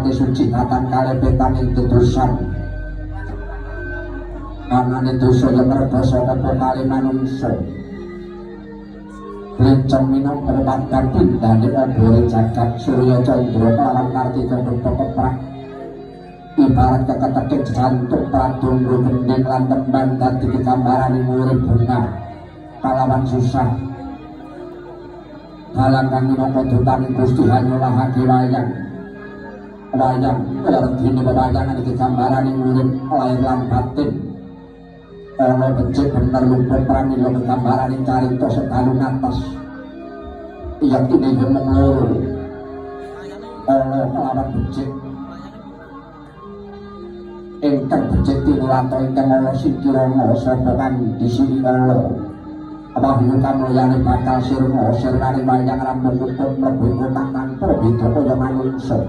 kanthi suci katan kalebetan ing tetusan anane dosa yang merdosa apa kali manungsa lencong minang perwatan pindhane obore jagat surya candra kelawan kartika keprak ibarat keketekik jantuk pradonga gending lan tembang dadi gambarane urip bunga kalawan susah dalang kang minangka dutaning Gusti hanyulahake wayang dene wewayangan iki gambarane urip lahir lan batin ana becik bener lumpur pramila gambarane carita sedalung atas yang ini gemeng loro ana kelawan becik ingkang becik tinulato ingkang ana sikirana sapa kang disini Allah Wahyu kamulyane bakal sirna sirnane wayang rampung kutub mlebu kotak tanpa beda kaya manungsa